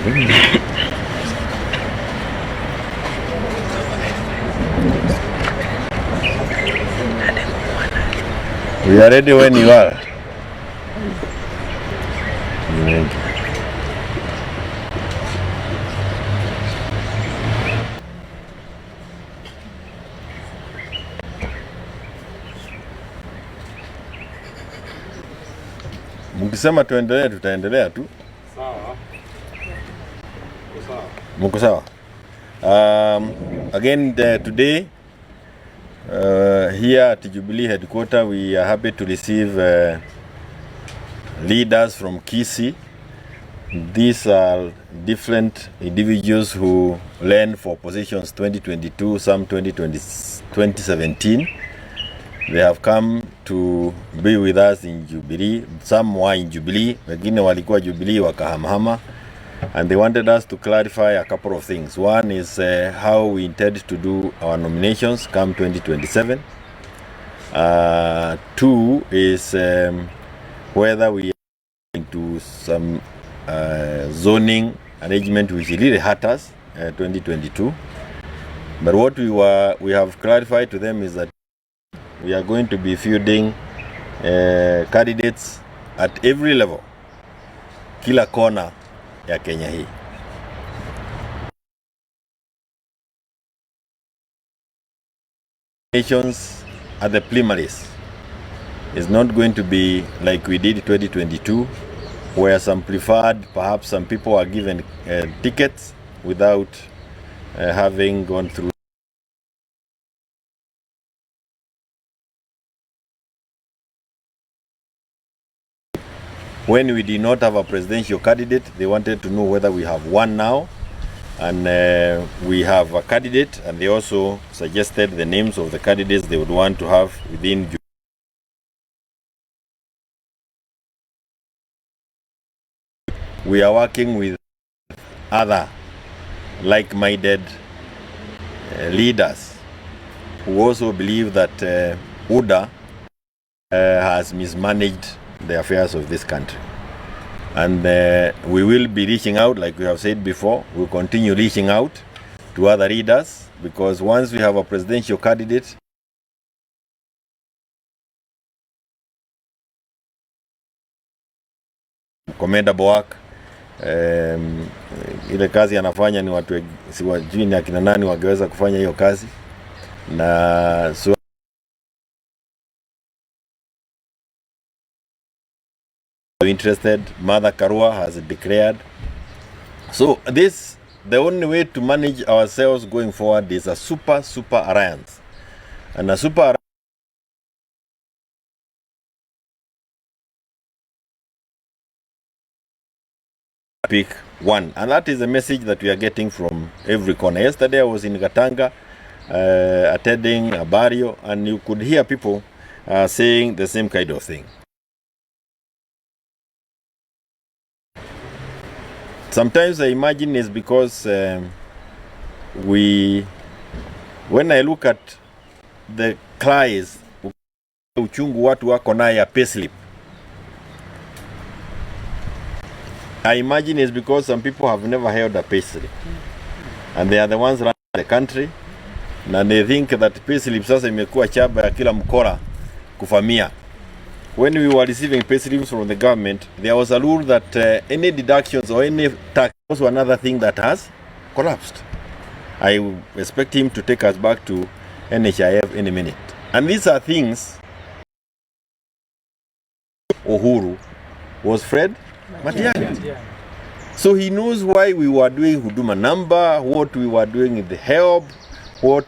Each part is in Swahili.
We are ready when you are. Mkisema tuendelee tutaendelea tu. Sawa. Mko sawa? Again today here at Jubilee headquarters we are happy to receive leaders from Kisii. These are different individuals who ran for positions 2022, some 2017. They have come to be with us in Jubilee. Some were in Jubilee, wengine walikuwa Jubilee wakahamahama, and they wanted us to clarify a couple of things. One is how we intend to do our nominations come 2027. Two is whether we are going to some zoning arrangement which really hurt us 2022. But what we have clarified to them is that we are going to be fielding candidates at every level, kila kona ya Kenya hii. Nations at the primaries is not going to be like we did 2022, where some preferred, perhaps some people are given tickets without having gone through. When we did not have a presidential candidate, they wanted to know whether we have one now, and we have a candidate, and they also suggested the names of the candidates they would want to have within. We are working with other like-minded leaders who also believe that UDA has mismanaged the affairs of this country. And we will be reaching out, like we have said before. We'll continue reaching out to other leaders, because once we have a presidential candidate, commendable work. Ile kazi anafanya ni watu siwajui ni akina nani wangeweza kufanya hiyo kazi, na so interested. Mother Karua has declared. So this, the only way to manage ourselves going forward is a super alliance, and a super alliance pick one, and that is the message that we are getting from every corner. Yesterday I was in Gatanga attending a burial, and you could hear people saying the same kind of thing. Sometimes I imagine it's because when I look at the cries uchungu watu wako naye ya payslip, I imagine it's because some people have never held a payslip, and they are the ones running the country, and they think that payslip sasa imekuwa chaba ya kila mkora kufamia. When we were receiving payslips from the government, there was a rule that any deductions or any tax was another thing that has collapsed. I expect him to take us back to NHIF any minute. And these are things Uhuru was Fred Matiangi. So he knows why we were doing Huduma number, what we were doing with the help, what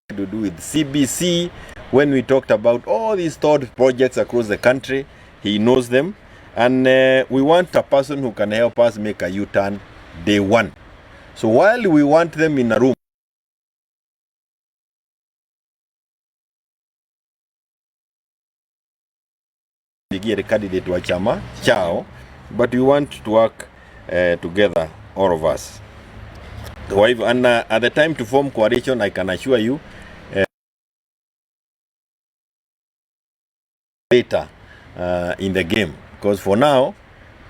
to do with CBC. When we talked about all these thought projects across the country, he knows them. And we want a person who can help us make a U-turn day one. So while we want them in a room, the candidate wa chama chao, but we want to work together, all of us. And at the time to form coalition, I can assure you, later in the game, because for now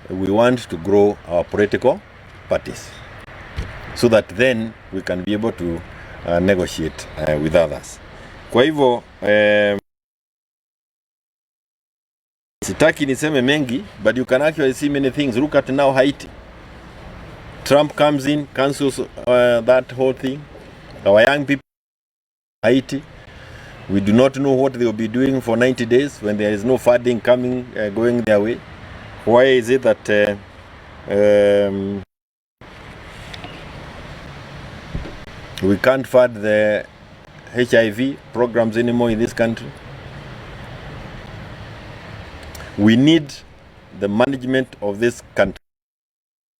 we want to grow our political parties, so that then we can be able to negotiate with others. Kwa hivyo sitaki niseme mengi, but you can actually see many things. Look at now Haiti. Trump comes in, cancels that whole thing. Our young people Haiti, we do not know what they will be doing for 90 days when there is no funding coming, going their way. Why is it that we can't fund the HIV programs anymore in this country? We need the management of this country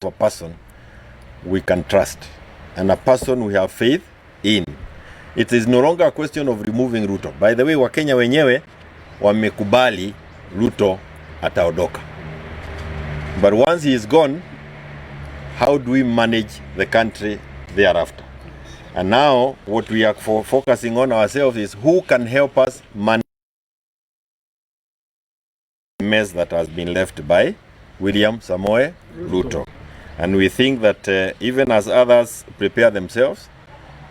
of a person we can trust and a person we have faith in. It is no longer a question of removing Ruto. By the way, Wakenya wenyewe wamekubali Ruto ataondoka. But once he is gone, how do we manage the country thereafter? And now what we are focusing on ourselves is who can help us manage the mess that has been left by William Samoei Ruto. And we think that even as others prepare themselves,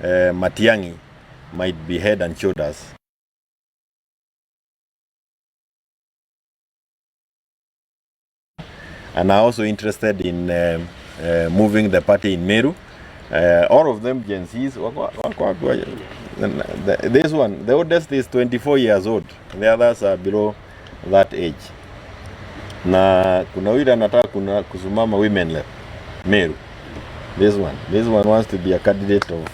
Matiangi might be head and shoulders. And are also interested in moving the party in Meru. All of them Gen Zs. This one, the oldest is 24 years old. The others are below that age. Na kuna wile anataka kusimama women left. Meru. This one wants to be a candidate of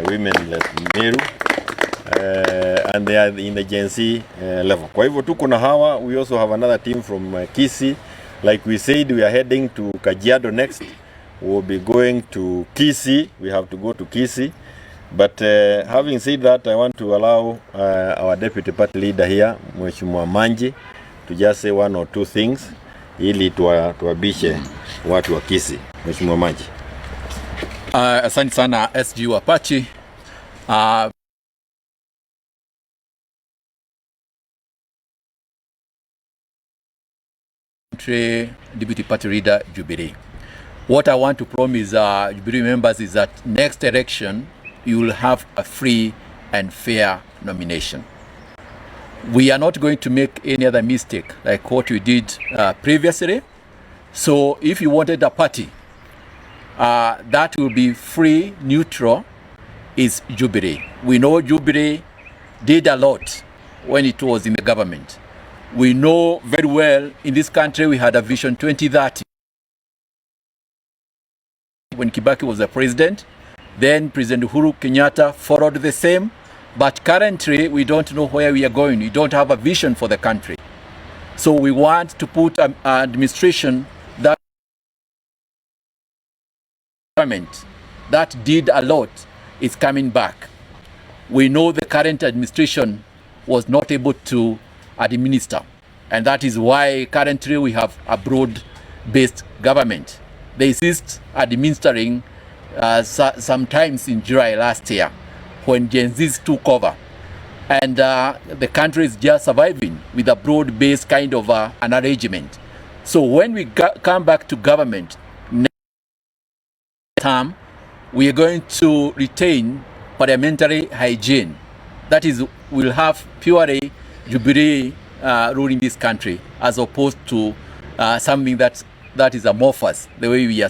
women left Meru. And they are in the Gen Z level. Kwa hivyo tuko na hawa. We also have another team from Kisii. Like we said, we are heading to Kajiado next. We'll be going to Kisii. We have to go to Kisii. But having said that, I want to allow our deputy party leader here, Mheshimiwa Manji, to just say one or two things ili tuwabishe watu wa Kisii. Mheshimiwa Manji. Asante sana SG Wapachi. Deputy Party Leader Jubilee. What I want to promise Jubilee members is that next election you will have a free and fair nomination. We are not going to make any other mistake like what we did previously. So if you wanted a party that will be free, neutral, is Jubilee. We know Jubilee did a lot when it was in the government. We know very well in this country we had a Vision 2030 when Kibaki was the president. Then President Uhuru Kenyatta followed the same. But currently we don't know where we are going. We don't have a vision for the country. So we want to put an administration that government that did a lot is coming back. We know the current administration was not able to administer, and that is why currently we have a broad-based government. They ceased administering sometimes in July last year when Gen Zs took over, and the country is just surviving with a broad-based kind of an arrangement. So when we come back to government next term, we are going to retain parliamentary hygiene. That is, we'll have purely Jubilee ruling this country, as opposed to something that is amorphous, the way we are.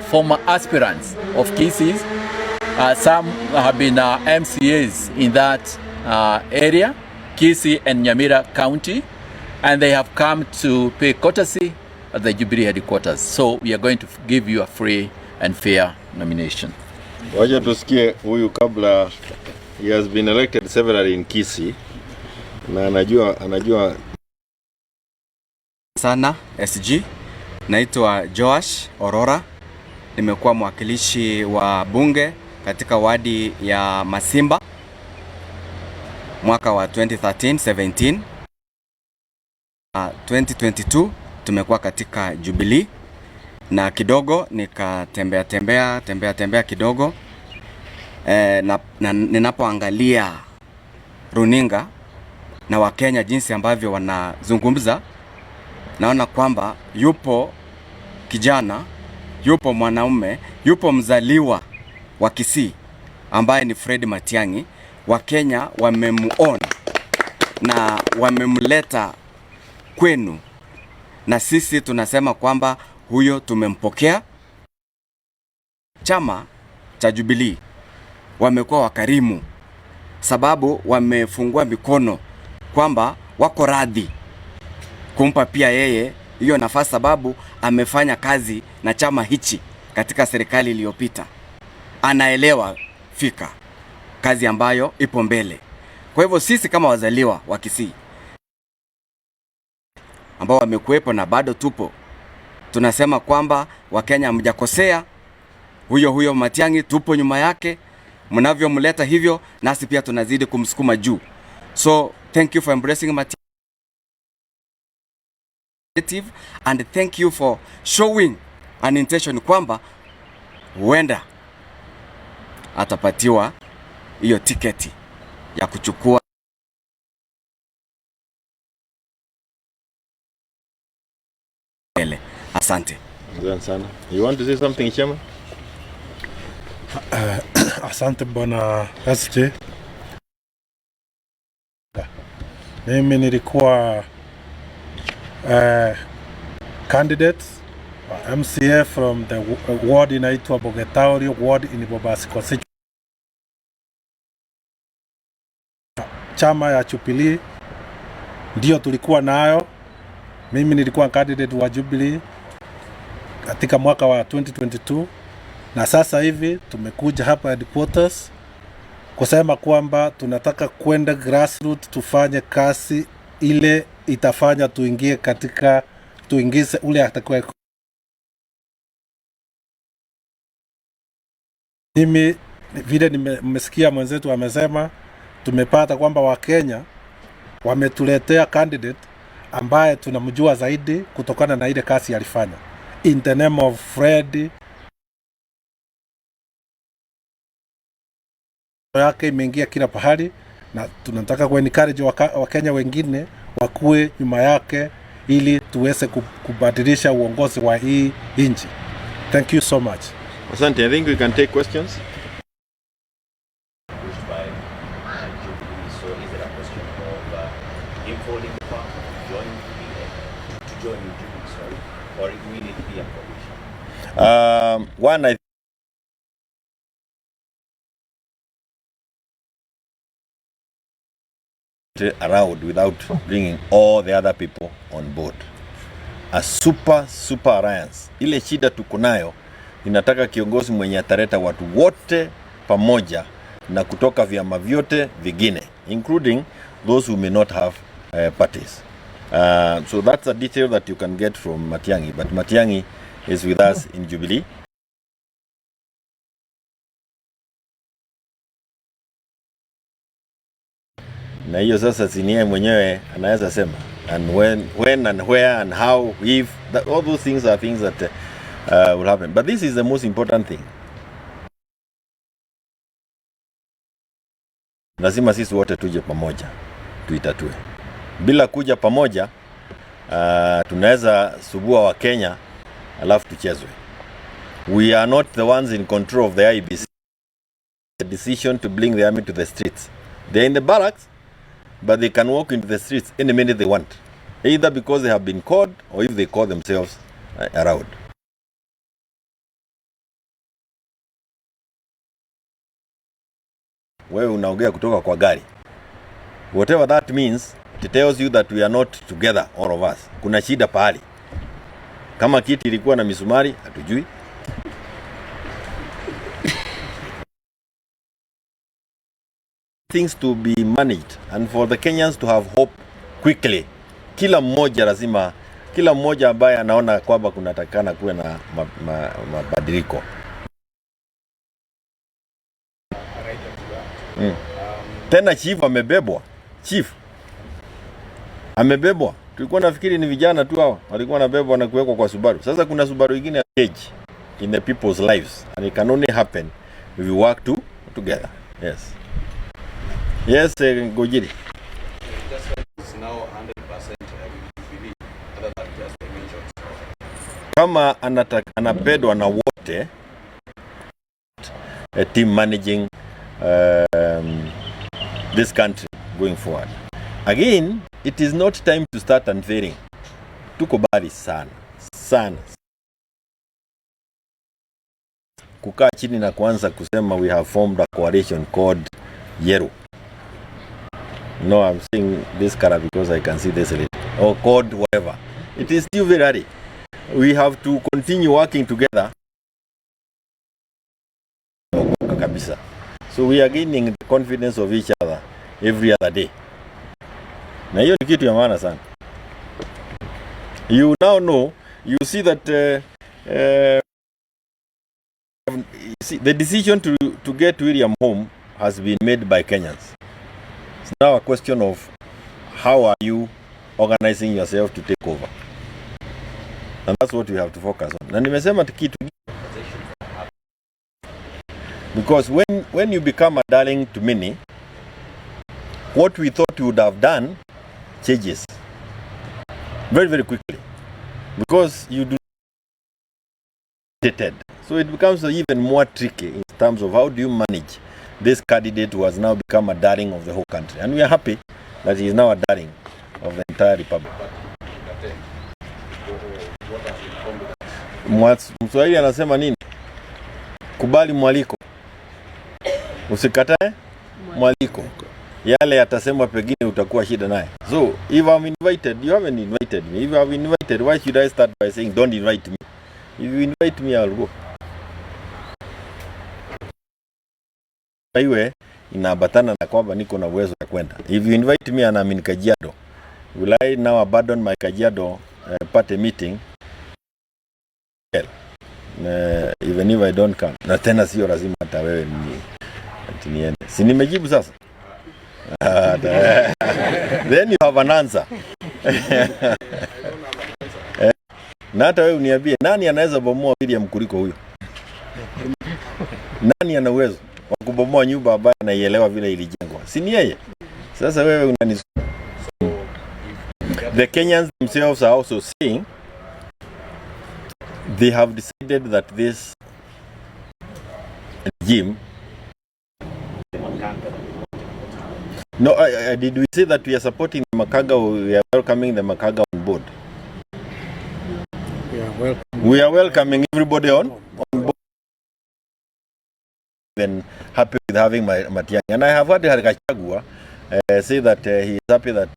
Former aspirants of Kisii, some have been MCAs in that area, Kisii and Nyamira County, and they have come to pay courtesy at the Jubilee headquarters. So we are going to give you a free and fair nomination. Wacha tusikie huyu kabla. He has been elected severally in Kisii na anajua sana. SG, naitwa Joash Orora. Nimekuwa mwakilishi wa bunge katika wadi ya Masimba mwaka wa 2013-17. 2022 tumekuwa katika Jubilee na kidogo nikatembea kidogo na ninapoangalia runinga na Wakenya jinsi ambavyo wanazungumza, naona kwamba yupo kijana, yupo mwanaume, yupo mzaliwa wa Kisii ambaye ni Fred Matiangi. Wakenya wamemuona na wamemleta kwenu, na sisi tunasema kwamba huyo tumempokea. Chama cha Jubilee wamekuwa wakarimu, sababu wamefungua mikono kwamba wako radhi kumpa pia yeye hiyo nafasi, sababu amefanya kazi na chama hichi katika serikali iliyopita. Anaelewa fika kazi ambayo ipo mbele. Kwa hivyo sisi kama wazaliwa wa Kisii ambao wamekuwepo na bado tupo, tunasema kwamba Wakenya hamjakosea. Huyo Matiangi tupo nyuma yake, mnavyomleta hivyo nasi pia tunazidi kumsukuma juu. So thank you for embracing Matiangi, and thank you for showing an intention kwamba huenda atapatiwa hiyo tiketi ya kuchukua. Asante. Asante sana. You want to say something, Chairman? Asante bwana SJ. Mimi nilikuwa candidate MCA from the ward inaitwa Bogetauri ward in Bobasi constituency. Chama ya Jubilee ndio tulikuwa nayo. Mimi nilikuwa candidate wa Jubilee katika mwaka wa 2022, na sasa hivi tumekuja hapa headquarters kusema kwamba tunataka kwenda grassroots, tufanye kazi ile itafanya tuingize ule atakuwa. Mimi vile nimesikia mwenzetu amesema, tumepata kwamba Wakenya wametuletea candidate ambaye tunamjua zaidi kutokana na ile kazi alifanya. In the name of Fred, yake imeingia kila pahali, na tunataka kuencourage Wakenya wengine wakuwe nyuma yake ili tuweze kubadilisha uongozi wa hii nchi. Thank you so much. Asante. I think we can take questions. One, I around without bringing all the other people on board. A super alliance. Ile shida tuko nayo, inataka kiongozi mwenye ataleta watu wote pamoja na kutoka vyama vyote vingine, including those who may not have parties. So that's a detail that you can get from Matiangi, but Matiangi is with us in Jubilee. Na hiyo sasa sinie mwenyewe anaweza sema, and when and where and how, if that, all those things are things that will happen, but this is the most important thing. Lazima sisi wote tuje pamoja tuitatue. Bila kuja pamoja tunaweza subua wa Kenya alafu tuchezwe. We are not the ones in control of the IBC. The decision to bring the army to the streets. They're in the barracks, but they can walk into the streets any minute they want, either because they have been called or if they call themselves around. Wewe unaongea kutoka kwa gari. Whatever that means, it tells you that we are not together, all of us. Kuna shida pahali. Kama kiti ilikuwa na misumari, hatujui. Things to be managed and for the Kenyans to have hope quickly. Kila mmoja ambaye anaona kwamba kunatakana kuwe na mabadiliko. Tena chief amebebwa. Tulikuwa nafikiri ni vijana tu hao walikuwa nabebwa na kuwekwa kwa Subaru. Sasa kuna Subaru nyingine stage in the people's lives, and it can only happen if we work together. Yes, Gojiri. kama anapedwa na wote, a team managing this country going forward. Again, it is not time to start unveiling. Tuko bali sana kukaa chini na kuanza kusema we have formed a coalition called Yero. No, I'm saying this color because I can see this lady. Or called whatever. It is still very early. We have to continue working together. So we are gaining the confidence of each other every other day. Na hiyo ni kitu ya maana sana. You now know, you see that the decision to get William home has been made by Kenyans. It's now a question of how are you organizing yourself to take over. And that's what we have to focus on. Na nimesema kitu, because when you become a darling to many, what we thought you would have done changes very, very quickly, because you do dated. So it becomes even more tricky in terms of how do you manage this candidate who has now become a darling of the whole country. And we are happy that he is now a darling of the entire republic. Mswahili anasema nini? Kubali mwaliko, usikatae mwaliko. Yale atasemwa pengine utakuwa shida naye. So if I'm invited, you haven't invited me. If I'm invited, why should I start by saying don't invite me? If you invite me, I'll go. Iwe inaambatana na kwamba niko na uwezo wa kwenda. If you invite me and I'm in Kajiado, will I now abandon my Kajiado party meeting? Well, even if I don't come. Na tena sio lazima hata wewe niende. Si nimejibu sasa? Then you have an answer. Na hata wewe uniambie nani anaweza bomoa William kuliko huyo? Nani ana uwezo wa kubomoa nyumba ambayo anaielewa vile ilijengwa? Si ni yeye? Sasa wewe unani. The Kenyans themselves are also saying they have decided that this regime. No, did we say that we are supporting the Makanga, or we are welcoming the Makanga on board? We are welcoming everybody on board. Then happy with having Matiangi. And I have heard Gachagua say that he is happy that